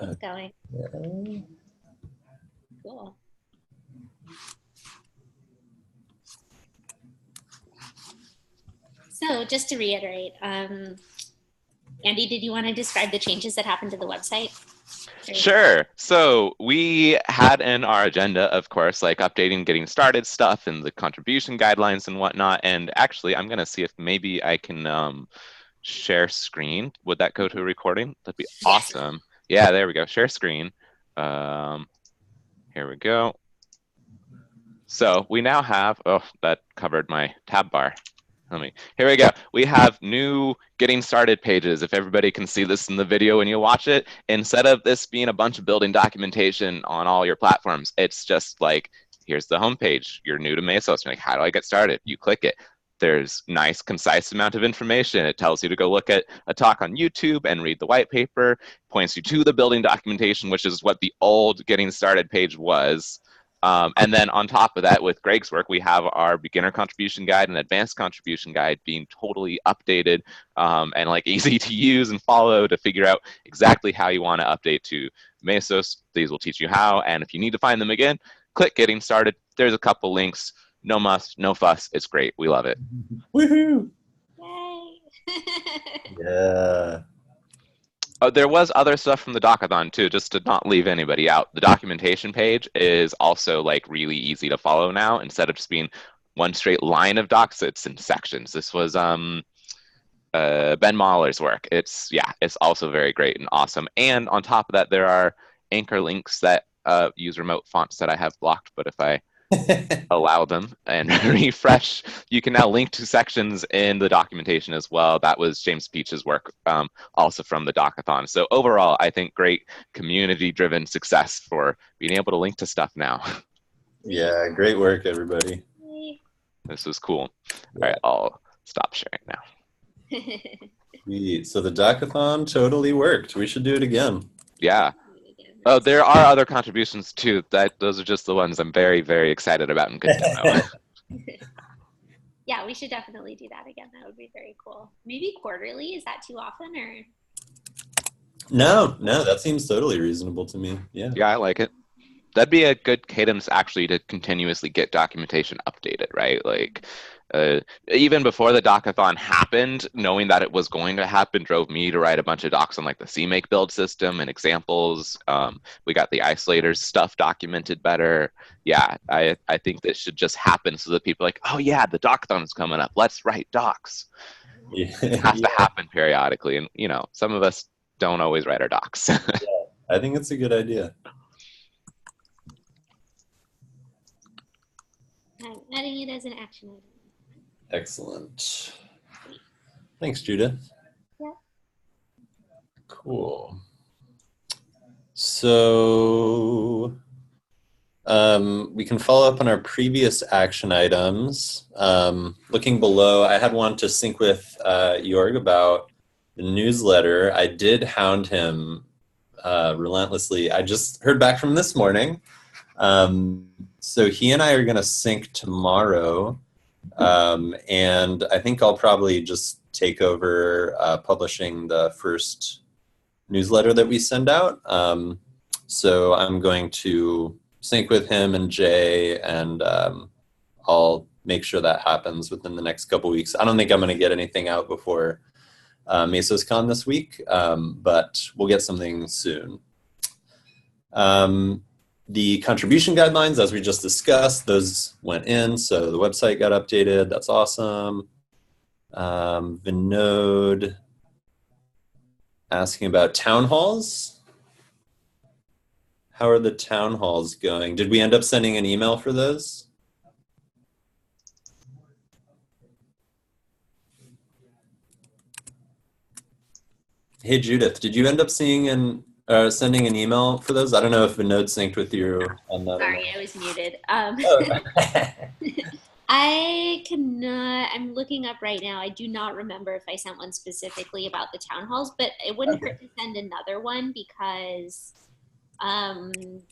It's going. Cool. So just to reiterate, Andy, did you want to describe the changes that happened to the website? Sure. So we had in our agenda, of course, like updating, getting started stuff and the contribution guidelines and whatnot. And actually, I'm going to see if maybe I can share screen. Would that go to a recording? That'd be Yes. awesome. Yeah, there we go. Share screen. Here we go. So we now have, oh, that covered my tab bar. Here we go. We have new getting started pages. If everybody can see this in the video when you watch it, instead of this being a bunch of building documentation on all your platforms, it's just like, here's the homepage. You're new to Mesos. You're like, how do I get started? You click it. There's nice, concise amount of information. It tells you to go look at a talk on YouTube and read the white paper, points you to the building documentation, which is what the old getting started page was. And then on top of that, with Greg's work, we have our beginner contribution guide and advanced contribution guide being totally updated and like easy to use and follow to figure out exactly how you want to update to Mesos. These will teach you how. And if you need to find them again, click getting started. There's a couple links. No muss, no fuss. It's great. We love it. Woohoo! Yay! Yeah. Oh, there was other stuff from the Docathon too, just to not leave anybody out. The documentation page is also like really easy to follow now. Instead of just being one straight line of docs, it's in sections. This was Ben Mahler's work. It's also very great and awesome. And on top of that, there are anchor links that use remote fonts that I have blocked, but if I allow them and refresh, you can now link to sections in the documentation as well. That was James Peach's work, also from the Docathon. So overall, I think great community-driven success for being able to link to stuff now. Yeah, great work, everybody. This was cool. All right, I'll stop sharing now. Sweet. So the Docathon totally worked. We should do it again. Yeah. Oh, there are other contributions too. Those are just the ones I'm very, very excited about and good to know. Yeah, we should definitely do that again. That would be very cool. Maybe quarterly. Is that too often or? No, that seems totally reasonable to me. Yeah. Yeah, I like it. That'd be a good cadence actually to continuously get documentation updated, right? Like even before the Docathon happened, knowing that it was going to happen drove me to write a bunch of docs on like the CMake build system and examples. We got the isolators stuff documented better. Yeah, I think this should just happen so that people are like, oh yeah, the Docathon is coming up. Let's write docs. Yeah. It has to happen periodically. And, some of us don't always write our docs. Yeah, I think it's a good idea. I'm adding it as an action item. Excellent. Thanks, Judith. Yeah. Cool. So we can follow up on our previous action items. Looking below, I had one to sync with Jorg about the newsletter. I did hound him relentlessly. I just heard back from this morning. So he and I are going to sync tomorrow. And I think I'll probably just take over publishing the first newsletter that we send out. So I'm going to sync with him and Jay, and I'll make sure that happens within the next couple weeks. I don't think I'm going to get anything out before MesosCon this week, but we'll get something soon. The contribution guidelines, as we just discussed, those went in, so the website got updated. That's awesome. Vinod asking about town halls. How are the town halls going? Did we end up sending an email for those? Hey, Judith, did you end up sending an email for those? I don't know if Vinod synced with you on that. Sorry, I was muted. Oh. I cannot, I'm looking up right now. I do not remember if I sent one specifically about the town halls, but it wouldn't hurt to send another one because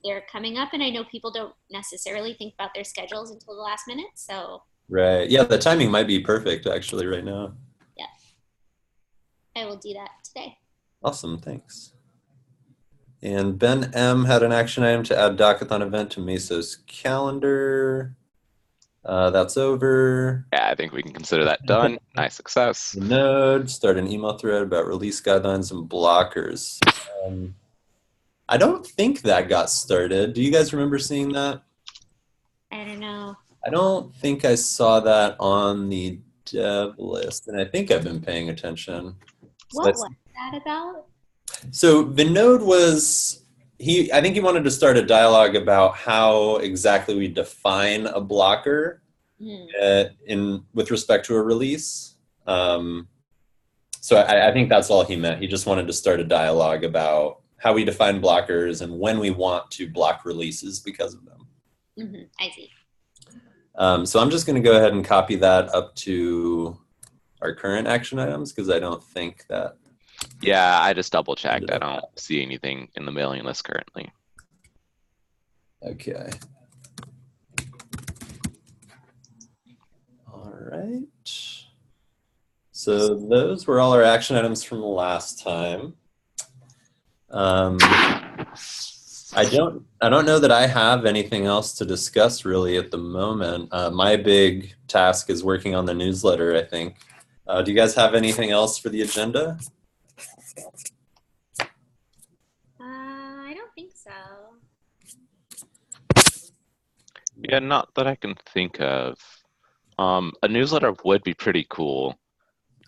they're coming up and I know people don't necessarily think about their schedules until the last minute. So Right. Yeah, the timing might be perfect actually right now. Yeah. I will do that today. Awesome, thanks. And Ben M had an action item to add Dockathon event to Mesos calendar. That's over. Yeah, I think we can consider that done. Nice success. Node, start an email thread about release guidelines and blockers. I don't think that got started. Do you guys remember seeing that? I don't know. I don't think I saw that on the dev list, and I think I've been paying attention. What was that about? So the node was, I think he wanted to start a dialogue about how exactly we define a blocker with respect to a release. So I think that's all he meant. He just wanted to start a dialogue about how we define blockers and when we want to block releases because of them. I see. So I'm just going to go ahead and copy that up to our current action items because I don't think that. Yeah, I just double checked. I don't see anything in the mailing list currently. Okay. All right. So those were all our action items from the last time. I don't know that I have anything else to discuss really at the moment. My big task is working on the newsletter, I think. Do you guys have anything else for the agenda? I don't think so. Yeah, not that I can think of. A newsletter would be pretty cool.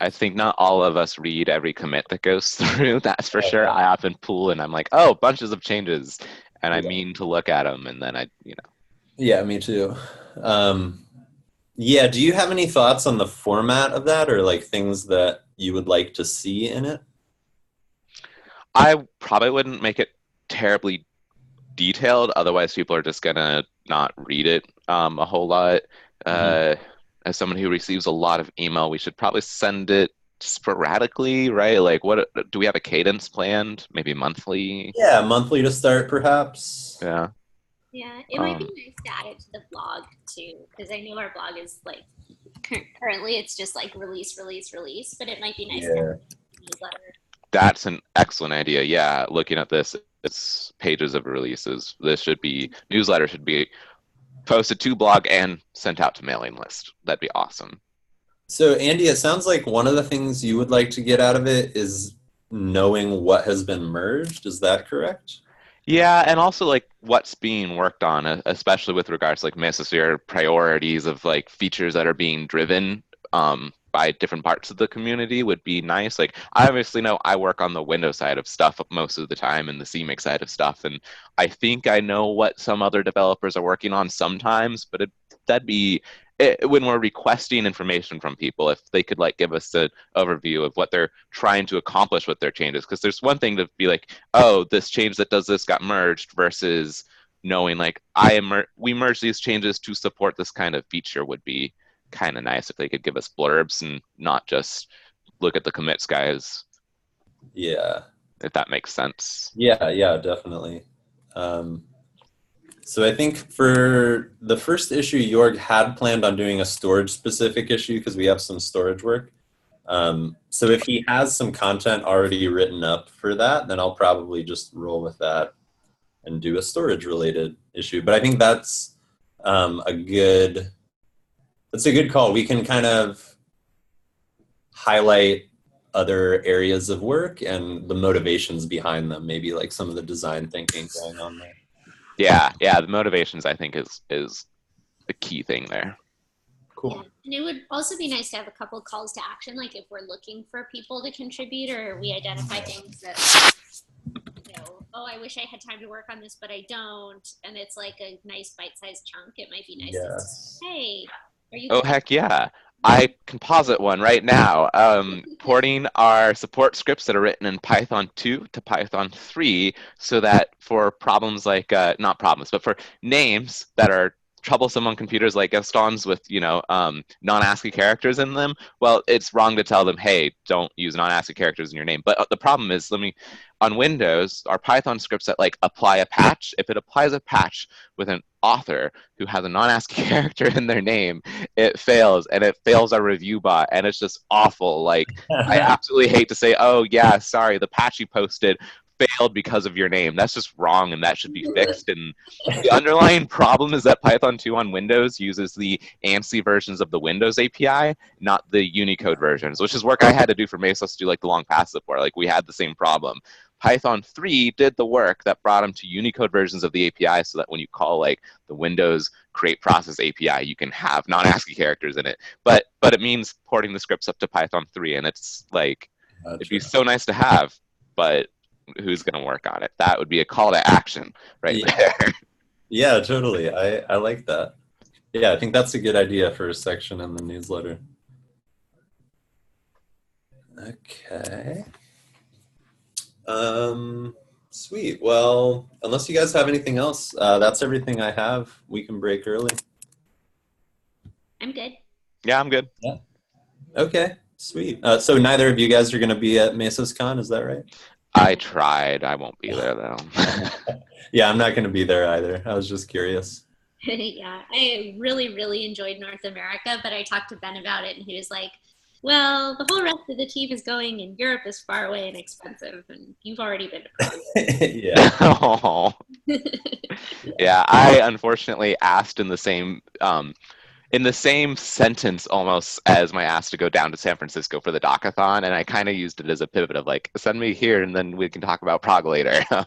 I think not all of us read every commit that goes through, that's for sure. I often pull and I'm like, oh, bunches of changes. And I mean to look at them and then Yeah, me too. Yeah, do you have any thoughts on the format of that or like things that you would like to see in it? I probably wouldn't make it terribly detailed, otherwise people are just gonna not read it a whole lot. As someone who receives a lot of email, we should probably send it sporadically, right? Like, what do we have a cadence planned? Maybe monthly? Yeah, monthly to start, perhaps. Yeah. Yeah, it might be nice to add it to the blog too, because I know our blog is like currently it's just like release, but it might be nice to have a newsletter. That's an excellent idea. Yeah, looking at this, it's pages of releases. Newsletter should be posted to blog and sent out to mailing list. That'd be awesome. So Andy, it sounds like one of the things you would like to get out of it is knowing what has been merged. Is that correct? Yeah, and also like what's being worked on, especially with regards to like Mesos priorities of like features that are being driven by different parts of the community would be nice. Like I obviously know I work on the Windows side of stuff most of the time and the CMake side of stuff, and I think I know what some other developers are working on sometimes, but that'd be when we're requesting information from people, if they could like give us an overview of what they're trying to accomplish with their changes, because there's one thing to be like, oh, this change that does this got merged, versus knowing like we merged these changes to support this kind of feature would be kind of nice if they could give us blurbs and not just look at the commits, guys. Yeah. If that makes sense. Yeah, definitely. So I think for the first issue, Jorg had planned on doing a storage-specific issue because we have some storage work. So if he has some content already written up for that, then I'll probably just roll with that and do a storage-related issue. But I think that's a good call. We can kind of highlight other areas of work and the motivations behind them, maybe like some of the design thinking going on there. Yeah, the motivations I think is a key thing there. Cool. Yeah. And it would also be nice to have a couple of calls to action, like if we're looking for people to contribute or we identify things that, oh, I wish I had time to work on this, but I don't. And it's like a nice bite-sized chunk. It might be nice to say, hey, are you... Oh, heck yeah. I can posit one right now. Porting our support scripts that are written in Python 2 to Python 3 so that for problems like, not problems, but for names that are troublesome on computers like Gaston's with, non-ASCII characters in them, well, it's wrong to tell them, hey, don't use non-ASCII characters in your name. But the problem is, on Windows, our Python scripts that like apply a patch, if it applies a patch with an author who has a non-ASCII character in their name, it fails, and it fails our review bot, and it's just awful. Like, I absolutely hate to say, oh yeah, sorry, the patch you posted failed because of your name. That's just wrong, and that should be fixed. And the underlying problem is that Python 2 on Windows uses the ANSI versions of the Windows API, not the Unicode versions, which is work I had to do for Mesos to do like the long passive for. Like we had the same problem. Python 3 did the work that brought them to Unicode versions of the API so that when you call like the Windows create process API, you can have non-ASCII characters in it. But it means porting the scripts up to Python 3, and it's like, it'd be so nice to have, but who's going to work on it? That would be a call to action right there. Yeah, totally. I like that. Yeah, I think that's a good idea for a section in the newsletter. Okay. Sweet. Well, unless you guys have anything else, that's everything I have. We can break early. I'm good. Yeah, I'm good. Yeah. Okay, sweet. So neither of you guys are going to be at MesosCon, is that right? I tried. I won't be there, though. Yeah, I'm not going to be there either. I was just curious. Yeah, I really, really enjoyed North America, but I talked to Ben about it, and he was like, well, the whole rest of the team is going, and Europe is far away and expensive, and you've already been to France. Yeah. Oh. Yeah, I unfortunately asked in the same sentence almost as my ask to go down to San Francisco for the Docathon, and I kind of used it as a pivot of like, send me here and then we can talk about Prague later. So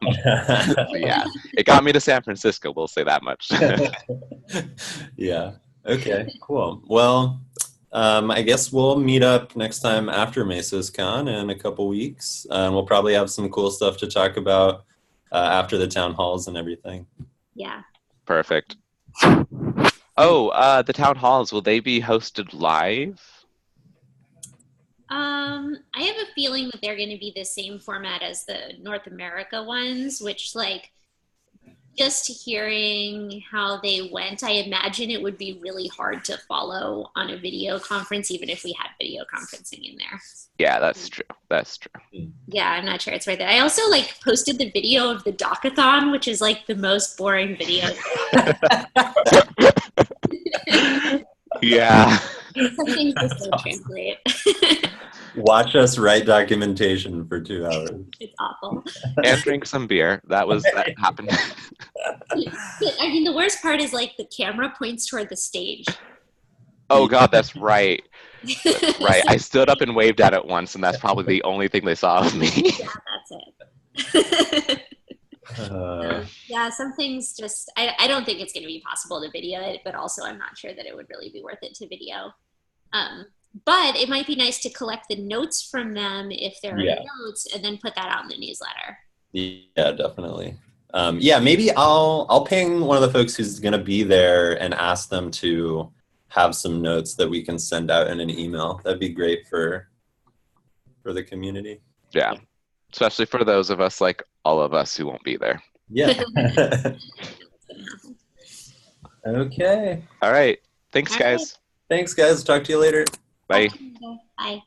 yeah, it got me to San Francisco, we'll say that much. Yeah, okay, cool. Well, I guess we'll meet up next time after MesosCon in a couple weeks, and we'll probably have some cool stuff to talk about after the town halls and everything. Yeah. Perfect. Oh, the town halls, will they be hosted live? I have a feeling that they're going to be the same format as the North America ones, which like just hearing how they went, I imagine it would be really hard to follow on a video conference, even if we had video conferencing in there. Yeah, that's true. That's true. Yeah, I'm not sure it's right there. I also like posted the video of the Docathon, which is like the most boring video. Yeah. Some things just don't translate. Watch us write documentation for 2 hours. It's awful. And drink some beer. That happened. I mean, the worst part is like the camera points toward the stage. Oh God, that's right. That's right. I stood up and waved at it once, and that's probably the only thing they saw of me. Yeah, that's it. Yeah, some things just, I don't think it's going to be possible to video it, but also I'm not sure that it would really be worth it to video. But it might be nice to collect the notes from them if there are notes, and then put that out in the newsletter. Yeah, definitely. Yeah, maybe I'll ping one of the folks who's going to be there and ask them to have some notes that we can send out in an email. That'd be great for the community. Yeah, especially for those of us, like all of us, who won't be there. Yeah. Okay. All right. Thanks, guys. Thanks, guys. Talk to you later. Bye. Bye.